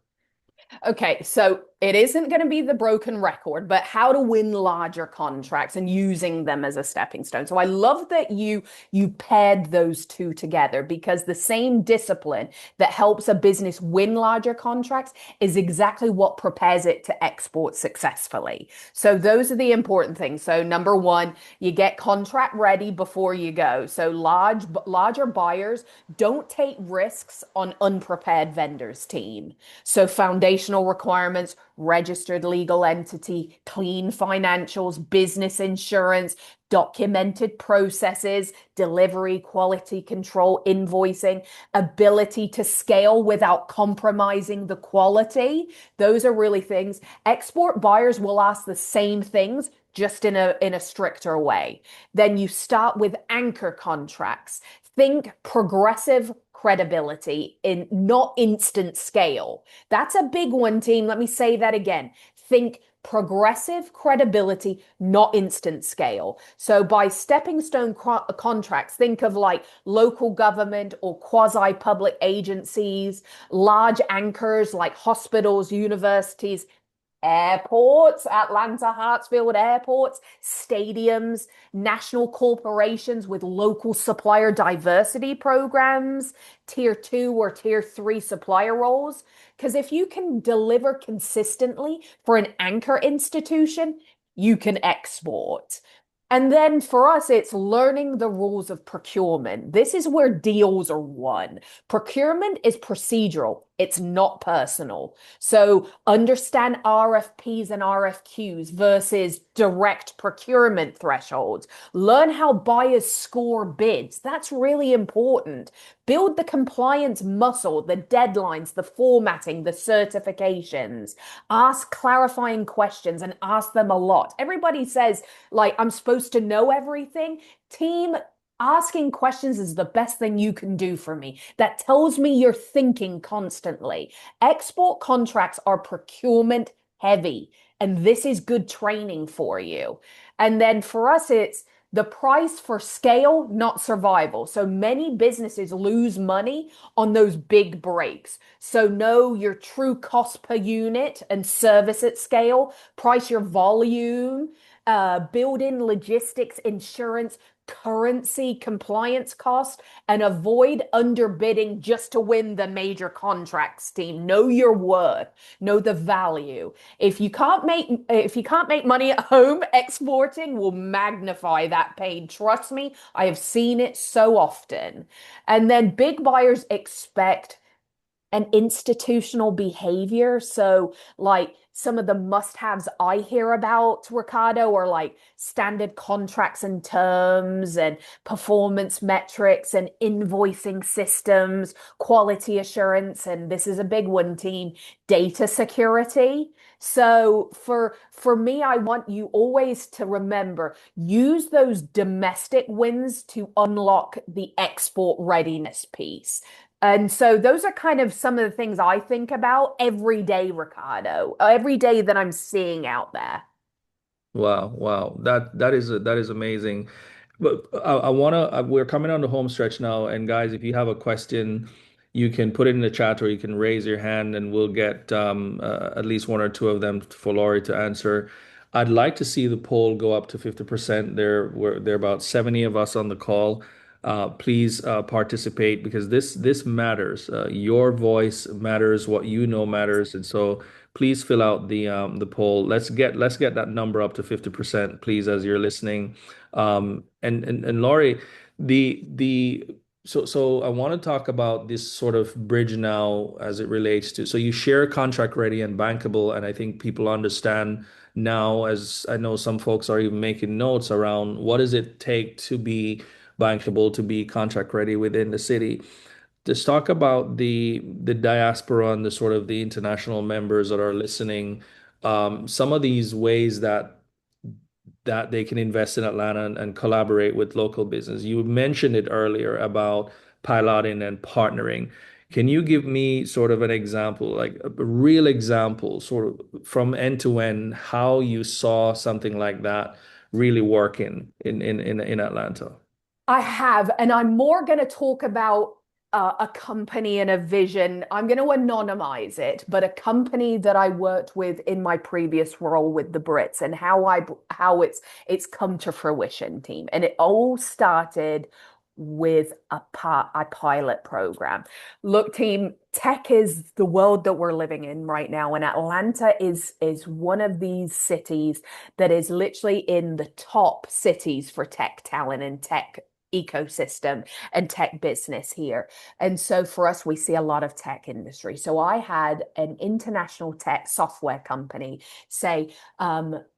Okay, so it isn't going to be the broken record, but how to win larger contracts and using them as a stepping stone. So I love that you paired those two together because the same discipline that helps a business win larger contracts is exactly what prepares it to export successfully. So those are the important things. So number one, you get contract ready before you go. So larger buyers don't take risks on unprepared vendors team. So foundational requirements, registered legal entity, clean financials, business insurance, documented processes, delivery, quality control, invoicing, ability to scale without compromising the quality. Those are really things. Export buyers will ask the same things, just in a stricter way. Then you start with anchor contracts. Think progressive credibility in not instant scale. That's a big one, team. Let me say that again. Think progressive credibility, not instant scale. So by stepping stone contracts, think of like local government or quasi-public agencies, large anchors like hospitals, universities, airports, Atlanta, Hartsfield airports, stadiums, national corporations with local supplier diversity programs, tier two or tier three supplier roles. Because if you can deliver consistently for an anchor institution, you can export. And then for us, it's learning the rules of procurement. This is where deals are won. Procurement is procedural. It's not personal. So understand RFPs and RFQs versus direct procurement thresholds. Learn how buyers score bids. That's really important. Build the compliance muscle, the deadlines, the formatting, the certifications. Ask clarifying questions and ask them a lot. Everybody says, like, I'm supposed to know everything. Team, asking questions is the best thing you can do for me. That tells me you're thinking constantly. Export contracts are procurement heavy, and this is good training for you. And then for us, it's the price for scale, not survival. So many businesses lose money on those big breaks. So know your true cost per unit and service at scale, price your volume, build in logistics, insurance, currency, compliance cost, and avoid underbidding just to win the major contracts, team. Know your worth, know the value. If you can't make money at home, exporting will magnify that pain. Trust me, I have seen it so often. And then big buyers expect an institutional behavior. So, like some of the must-haves I hear about, Ricardo, are like standard contracts and terms and performance metrics and invoicing systems, quality assurance, and this is a big one, team, data security. So for me, I want you always to remember, use those domestic wins to unlock the export readiness piece. And so those are kind of some of the things I think about every day, Ricardo, every day that I'm seeing out there. Wow, wow. That is amazing. But I wanna we're coming on the home stretch now, and guys, if you have a question, you can put it in the chat or you can raise your hand and we'll get at least one or two of them for Laurie to answer. I'd like to see the poll go up to 50%. There are about 70 of us on the call. Please participate because this matters. Your voice matters, what you know matters, and so please fill out the poll. Let's get that number up to 50%, please, as you're listening. And Laurie, the so I want to talk about this sort of bridge now as it relates to, so you share contract ready and bankable, and I think people understand now, as I know some folks are even making notes around what does it take to be bankable, to be contract ready within the city. Just talk about the diaspora and the sort of the international members that are listening. Some of these ways that they can invest in Atlanta and collaborate with local business. You mentioned it earlier about piloting and partnering. Can you give me sort of an example, like a real example, sort of from end to end, how you saw something like that really working in Atlanta? I have, and I'm more going to talk about a company and a vision. I'm going to anonymize it, but a company that I worked with in my previous role with the Brits and how it's come to fruition, team. And it all started with a pilot program. Look, team, tech is the world that we're living in right now, and Atlanta is one of these cities that is literally in the top cities for tech talent and tech ecosystem and tech business here. And so for us, we see a lot of tech industry. So I had an international tech software company say,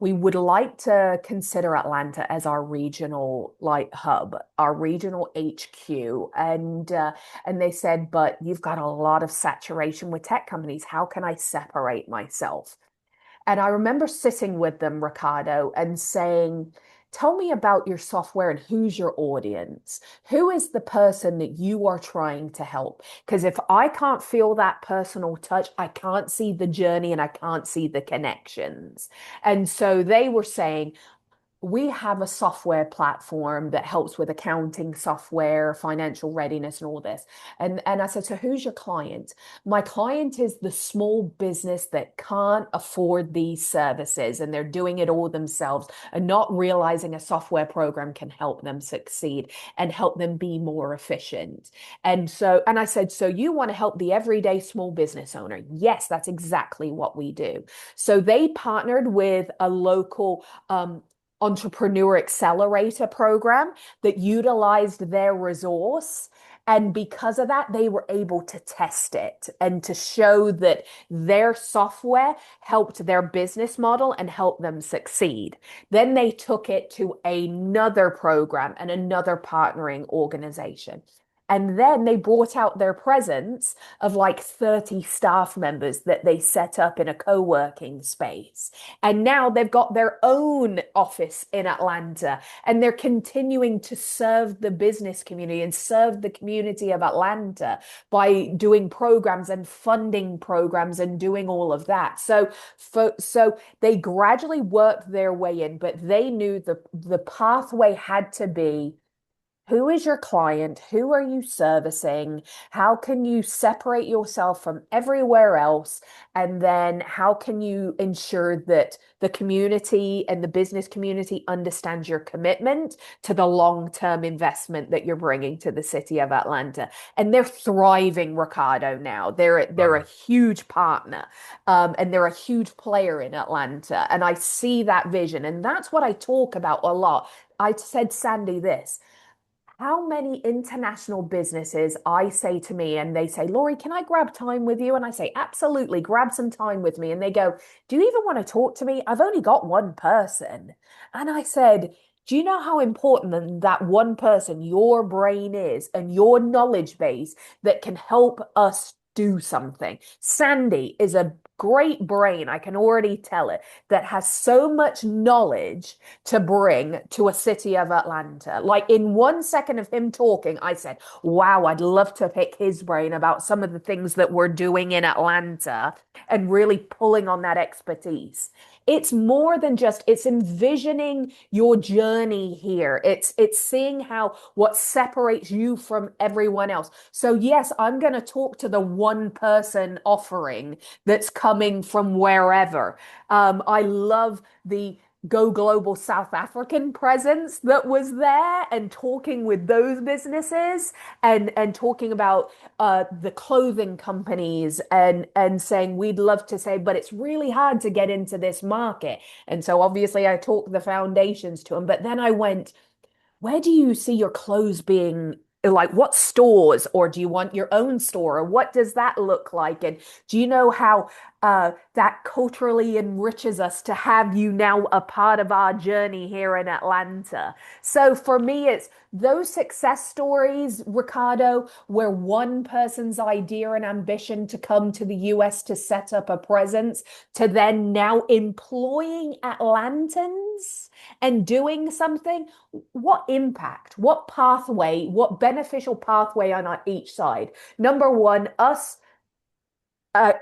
we would like to consider Atlanta as our regional like hub, our regional HQ. And they said, but you've got a lot of saturation with tech companies. How can I separate myself? And I remember sitting with them, Ricardo, and saying, tell me about your software and who's your audience. Who is the person that you are trying to help? Because if I can't feel that personal touch, I can't see the journey and I can't see the connections. And so they were saying, we have a software platform that helps with accounting software, financial readiness, and all this. And I said, so who's your client? My client is the small business that can't afford these services and they're doing it all themselves and not realizing a software program can help them succeed and help them be more efficient. And I said, so you want to help the everyday small business owner? Yes, that's exactly what we do. So they partnered with a local entrepreneur accelerator program that utilized their resource And because of that, they were able to test it and to show that their software helped their business model and helped them succeed. Then they took it to another program and another partnering organization. And then they brought out their presence of like 30 staff members that they set up in a co-working space. And now they've got their own office in Atlanta, and they're continuing to serve the business community and serve the community of Atlanta by doing programs and funding programs and doing all of that. So they gradually worked their way in, but they knew the pathway had to be: who is your client? Who are you servicing? How can you separate yourself from everywhere else? And then how can you ensure that the community and the business community understands your commitment to the long-term investment that you're bringing to the city of Atlanta? And they're thriving, Ricardo, now. They're Wow. a huge partner, and they're a huge player in Atlanta. And I see that vision. And that's what I talk about a lot. I said, Sandy, this: how many international businesses I say to me and they say, Lori, can I grab time with you? And I say, absolutely, grab some time with me. And they go, do you even want to talk to me? I've only got one person. And I said, do you know how important that one person, your brain is, and your knowledge base that can help us do something? Sandy is a great brain, I can already tell it, that has so much knowledge to bring to a city of Atlanta. Like in 1 second of him talking, I said, wow, I'd love to pick his brain about some of the things that we're doing in Atlanta and really pulling on that expertise. It's more than just, it's envisioning your journey here. It's seeing how what separates you from everyone else. So yes, I'm going to talk to the one person offering that's coming from wherever. I love the Go Global South African presence that was there, and talking with those businesses and talking about the clothing companies and saying we'd love to say, but it's really hard to get into this market. And so obviously I talked the foundations to them, but then I went, where do you see your clothes being, like what stores, or do you want your own store, or what does that look like? And do you know how that culturally enriches us to have you now a part of our journey here in Atlanta? So for me, it's those success stories, Ricardo, where one person's idea and ambition to come to the US to set up a presence, to then now employing Atlantans and doing something. What impact, what pathway, what beneficial pathway on each side? Number one, us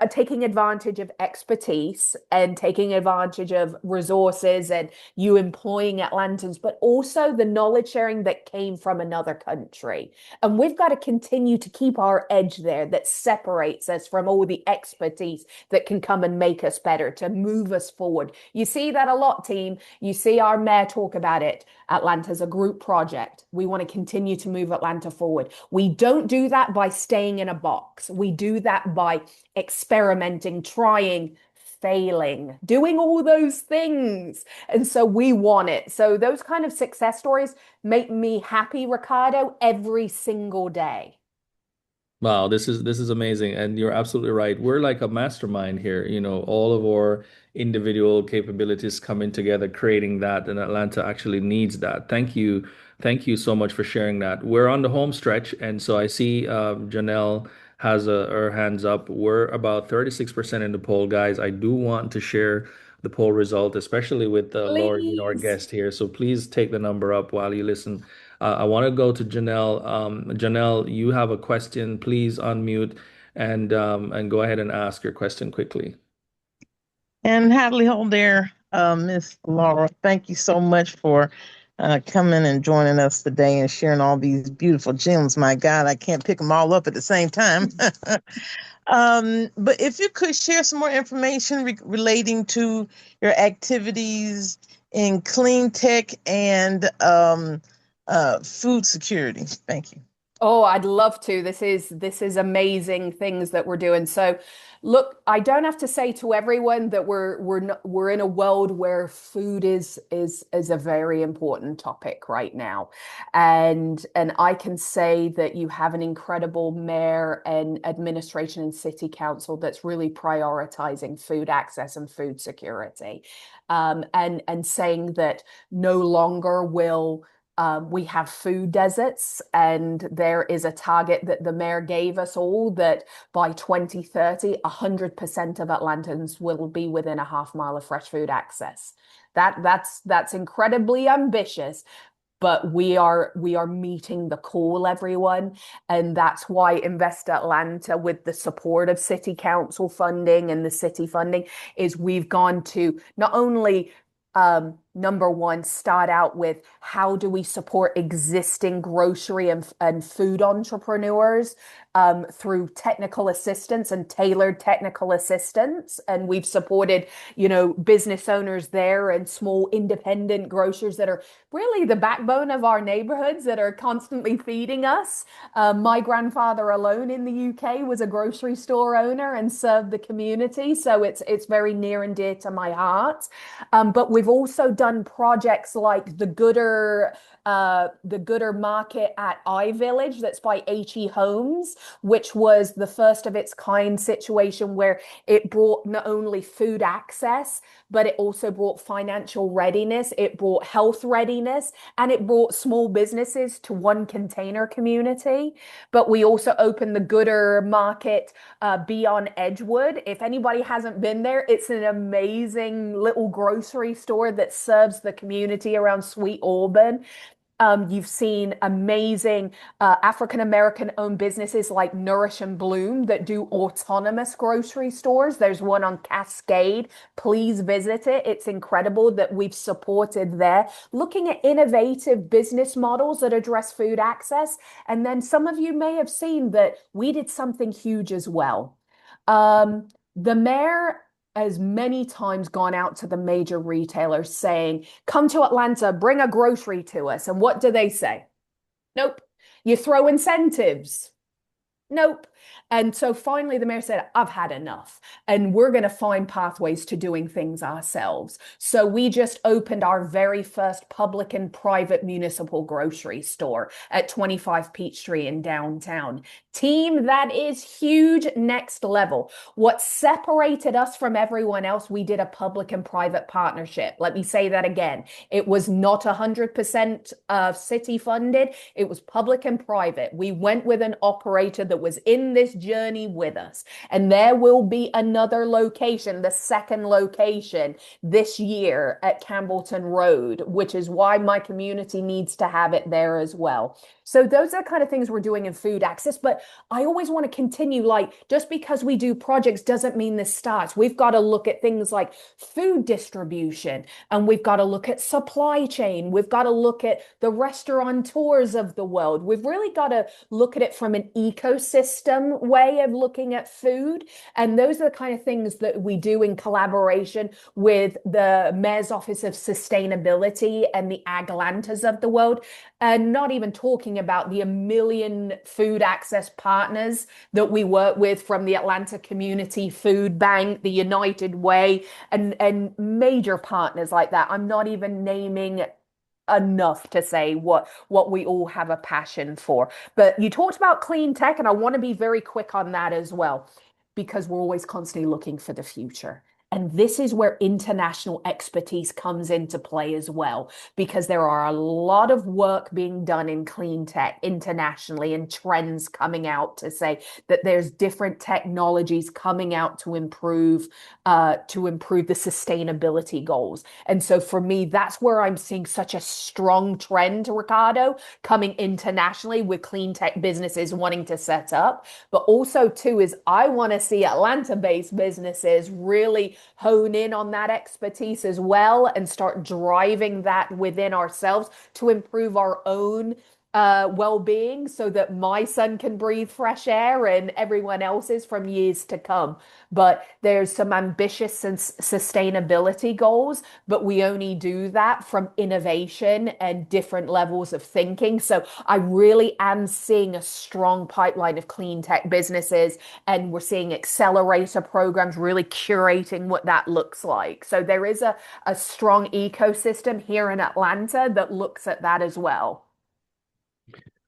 taking advantage of expertise and taking advantage of resources and you employing Atlantans, but also the knowledge sharing that came from another country. And we've got to continue to keep our edge there that separates us from all the expertise that can come and make us better, to move us forward. You see that a lot, team. You see our mayor talk about it. Atlanta's a group project. We want to continue to move Atlanta forward. We don't do that by staying in a box. We do that by experimenting, trying, failing, doing all those things. And so we want it. So those kind of success stories make me happy, Ricardo, every single day. Wow, this is amazing, and you're absolutely right. We're like a mastermind here, all of our individual capabilities coming together, creating that, and Atlanta actually needs that. Thank you so much for sharing that. We're on the home stretch, and so I see Janelle has her hands up. We're about 36% in the poll, guys. I do want to share the poll result, especially with Lori, our Please. guest here. So please take the number up while you listen. I want to go to Janelle. Janelle, you have a question. Please unmute and go ahead and ask your question quickly. And howdy ho there, Miss Laura. Thank you so much for coming and joining us today and sharing all these beautiful gems. My God, I can't pick them all up at the same time. But if you could share some more information relating to your activities in clean tech and food security. Thank you. Oh, I'd love to. This is amazing things that we're doing. So, look, I don't have to say to everyone that we're in a world where food is a very important topic right now. And I can say that you have an incredible mayor and administration and city council that's really prioritizing food access and food security. And saying that no longer will we have food deserts, and there is a target that the mayor gave us all that by 2030, 100% of Atlantans will be within a half mile of fresh food access. That's incredibly ambitious, but we are meeting the call, everyone. And that's why Invest Atlanta, with the support of city council funding and the city funding, is we've gone to not only number one, start out with how do we support existing grocery and food entrepreneurs through technical assistance and tailored technical assistance. And we've supported, business owners there and small independent grocers that are really the backbone of our neighborhoods that are constantly feeding us. My grandfather alone in the UK was a grocery store owner and served the community, so it's very near and dear to my heart. But we've also done projects like the Gooder Market at iVillage that's by HE Homes, which was the first of its kind situation where it brought not only food access, but it also brought financial readiness, it brought health readiness, and it brought small businesses to one container community. But we also opened the Gooder Market beyond Edgewood. If anybody hasn't been there, it's an amazing little grocery store that serves the community around Sweet Auburn. You've seen amazing African American owned businesses like Nourish and Bloom that do autonomous grocery stores. There's one on Cascade. Please visit it. It's incredible that we've supported there. Looking at innovative business models that address food access. And then some of you may have seen that we did something huge as well. The mayor has many times gone out to the major retailers saying, come to Atlanta, bring a grocery to us. And what do they say? Nope. You throw incentives. Nope. And so finally, the mayor said, I've had enough, and we're going to find pathways to doing things ourselves. So we just opened our very first public and private municipal grocery store at 25 Peachtree in downtown. Team, that is huge, next level. What separated us from everyone else, we did a public and private partnership. Let me say that again. It was not 100% city funded. It was public and private. We went with an operator that was in this journey with us. And there will be another location, the second location this year at Campbellton Road, which is why my community needs to have it there as well. So those are the kind of things we're doing in food access. But I always want to continue, like, just because we do projects doesn't mean this starts. We've got to look at things like food distribution, and we've got to look at supply chain. We've got to look at the restaurateurs of the world. We've really got to look at it from an ecosystem way of looking at food. And those are the kind of things that we do in collaboration with the Mayor's Office of Sustainability and the Aglantas of the world. And not even talking about the 1 million food access partners that we work with, from the Atlanta Community Food Bank, the United Way, and major partners like that. I'm not even naming enough to say what we all have a passion for. But you talked about clean tech, and I want to be very quick on that as well, because we're always constantly looking for the future. And this is where international expertise comes into play as well, because there are a lot of work being done in clean tech internationally, and trends coming out to say that there's different technologies coming out to improve the sustainability goals. And so for me, that's where I'm seeing such a strong trend, Ricardo, coming internationally with clean tech businesses wanting to set up. But also too is I want to see Atlanta-based businesses really hone in on that expertise as well and start driving that within ourselves to improve our own well-being so that my son can breathe fresh air and everyone else's from years to come. But there's some ambitious and sustainability goals, but we only do that from innovation and different levels of thinking. So I really am seeing a strong pipeline of clean tech businesses, and we're seeing accelerator programs really curating what that looks like. So there is a strong ecosystem here in Atlanta that looks at that as well.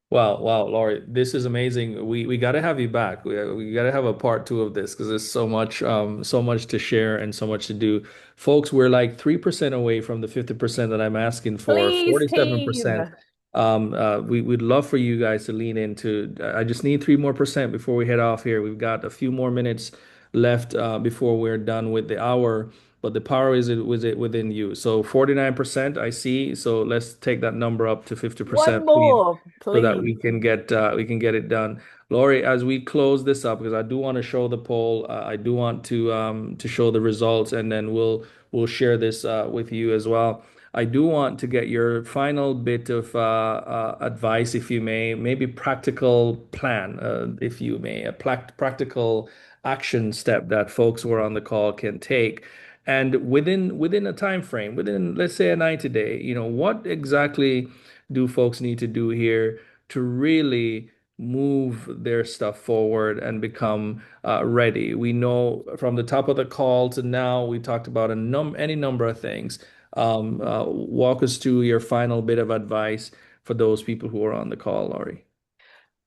Wow, wow, Laurie, this is amazing. We got to have you back. We got to have a part two of this because there's so much to share and so much to do. Folks, we're like 3% away from the 50% that I'm asking for, Please, 47%. team. We'd love for you guys to lean into. I just need 3 more% before we head off here. We've got a few more minutes left before we're done with the hour, but the power is within you. So 49% I see. So let's take that number up to One 50%, please, more, so that please. we can get it done. Laurie, as we close this up, because I do want to show the poll, I do want to show the results, and then we'll share this with you as well. I do want to get your final bit of advice, if you may, maybe practical plan, if you may, a practical action step that folks who are on the call can take. And within a time frame, within let's say a 90 day, what exactly do folks need to do here to really move their stuff forward and become ready? We know from the top of the call to now, we talked about any number of things. Walk us through your final bit of advice for those people who are on the call, Laurie.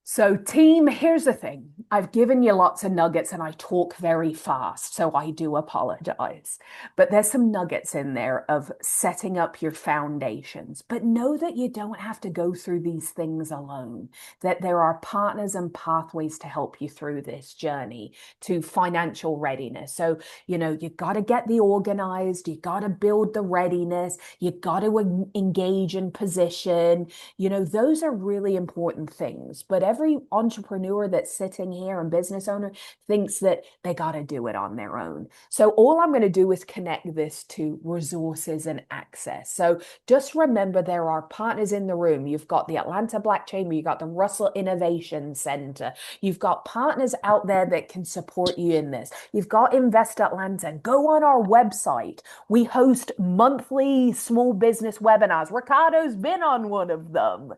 So, team, here's the thing. I've given you lots of nuggets and I talk very fast, so I do apologize. But there's some nuggets in there of setting up your foundations. But know that you don't have to go through these things alone, that there are partners and pathways to help you through this journey to financial readiness. So, you got to get the organized, you got to build the readiness, you got to engage in position. Those are really important things. But every entrepreneur that's sitting here and business owner thinks that they got to do it on their own. So all I'm going to do is connect this to resources and access. So just remember there are partners in the room. You've got the Atlanta Black Chamber, you've got the Russell Innovation Center, you've got partners out there that can support you in this. You've got Invest Atlanta. Go on our website. We host monthly small business webinars. Ricardo's been on one of them.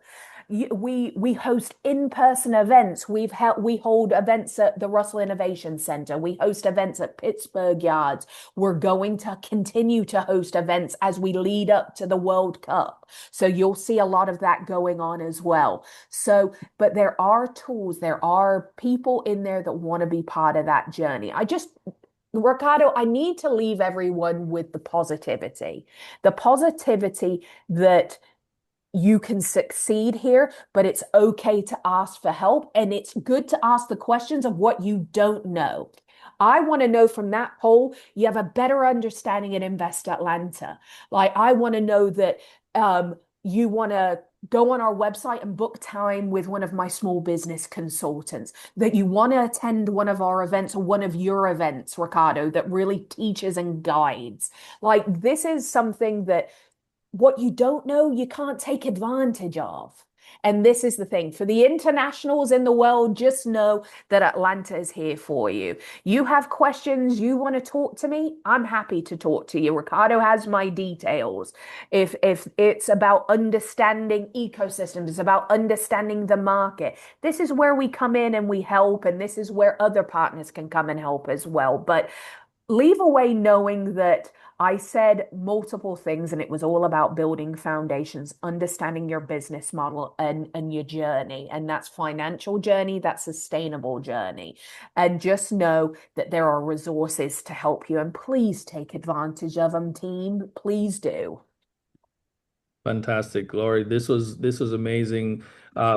We host in-person events. We hold events at the Russell Innovation Center. We host events at Pittsburgh Yards. We're going to continue to host events as we lead up to the World Cup. So you'll see a lot of that going on as well. So, but there are tools, there are people in there that want to be part of that journey. Ricardo, I need to leave everyone with the positivity that you can succeed here, but it's okay to ask for help. And it's good to ask the questions of what you don't know. I want to know from that poll, you have a better understanding at Invest Atlanta. Like, I want to know that you want to go on our website and book time with one of my small business consultants, that you want to attend one of our events or one of your events, Ricardo, that really teaches and guides. Like, this is something that what you don't know, you can't take advantage of. And this is the thing for the internationals in the world, just know that Atlanta is here for you. You have questions, you want to talk to me, I'm happy to talk to you. Ricardo has my details. If it's about understanding ecosystems, it's about understanding the market, this is where we come in and we help, and this is where other partners can come and help as well. But leave away knowing that I said multiple things and it was all about building foundations, understanding your business model and your journey. And that's financial journey, that's sustainable journey. And just know that there are resources to help you. And please take advantage of them, team. Please do. Fantastic, Laurie. This was amazing.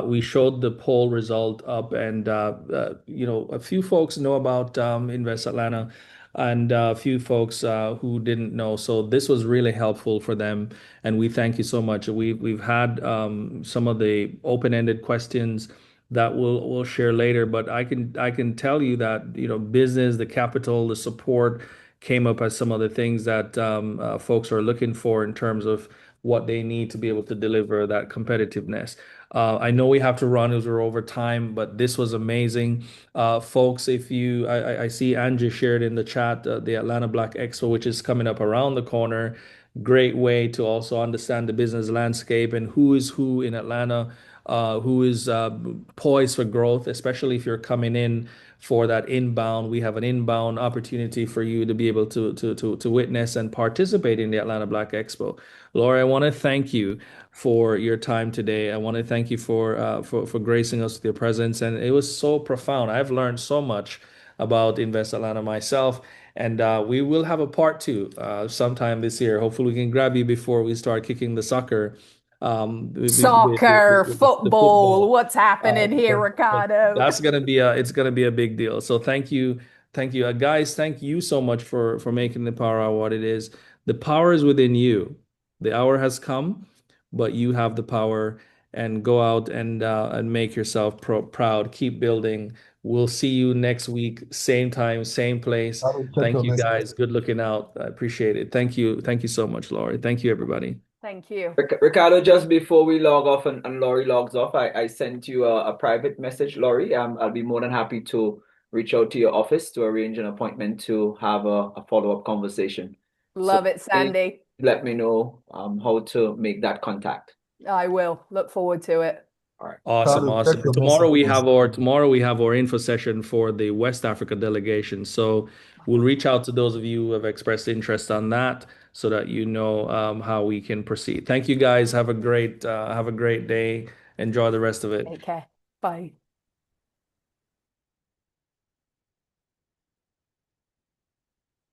We showed the poll result up, and a few folks know about Invest Atlanta, and a few folks who didn't know. So this was really helpful for them, and we thank you so much. We've had some of the open-ended questions that we'll share later, but I can tell you that business, the capital, the support came up as some of the things that folks are looking for in terms of what they need to be able to deliver that competitiveness. I know we have to run as we're over time, but this was amazing. Folks, if you, I see Angie shared in the chat the Atlanta Black Expo, which is coming up around the corner. Great way to also understand the business landscape and who is who in Atlanta, who is poised for growth, especially if you're coming in for that inbound. We have an inbound opportunity for you to be able to witness and participate in the Atlanta Black Expo. Laura, I want to thank you for your time today. I want to thank you for gracing us with your presence, and it was so profound. I've learned so much about Invest Atlanta myself, and we will have a part two sometime this year. Hopefully, we can grab you before we start kicking the soccer. Soccer, The football, football. what's happening here, But Ricardo? that's it's gonna be a big deal. So thank you, guys. Thank you so much for making the power hour what it is. The power is within you. The hour has come, but you have the power. And go out and make yourself proud. Keep building. We'll see you next week, same time, same place. Check Thank your you, message. guys. Good looking out. I appreciate it. Thank you so much, Laurie. Thank you, everybody. Thank you. Ricardo, just before we log off and Laurie logs off, I sent you a private message, Laurie. I'll be more than happy to reach out to your office to arrange an appointment to have a follow-up conversation. So Love it, Sandy. let me know how to make that contact. I will. Look forward to it. All right. Awesome, Carlo, check awesome. your Tomorrow we have our info session for the West Africa delegation. So we'll reach out to those of you who have expressed interest on that, so that you know how we can proceed. Thank you, guys. Have a great day. Enjoy the rest of it. Take care. Bye.